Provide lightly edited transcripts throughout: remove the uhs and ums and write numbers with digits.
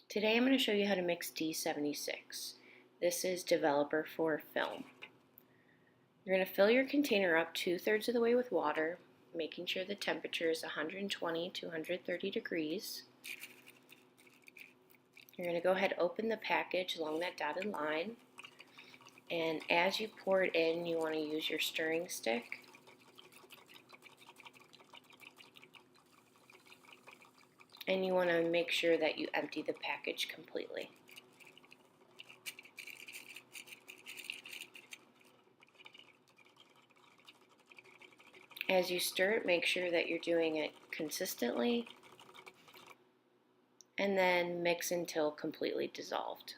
Today I'm going to show you how to mix D-76. This is developer for film. You're going to fill your container up 2/3 of the way with water, making sure the temperature is 120 to 130 degrees. You're going to go ahead and open the package along that dotted line, and as you pour it in, you want to use your stirring stick and you want to make sure that you empty the package completely. As you stir it, make sure that you're doing it consistently and then mix until completely dissolved.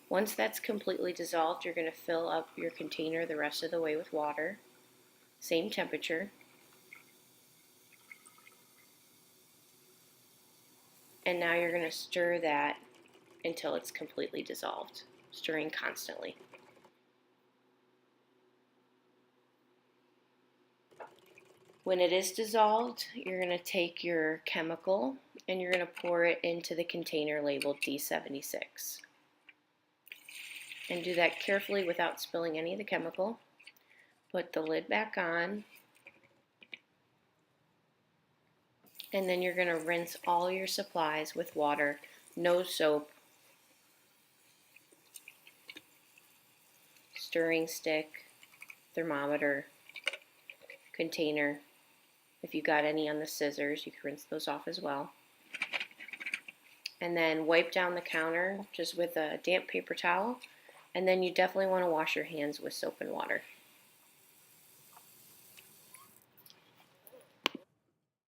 Once that's completely dissolved, you're going to fill up your container the rest of the way with water, same temperature. And now you're going to stir that until it's completely dissolved, stirring constantly. When it is dissolved, you're going to take your chemical and you're going to pour it into the container labeled D-76. And do that carefully without spilling any of the chemical. Put the lid back on. And then you're going to rinse all your supplies with water, no soap, stirring stick, thermometer, container. If you got any on the scissors, you can rinse those off as well. And then wipe down the counter just with a damp paper towel. And then you definitely want to wash your hands with soap and water.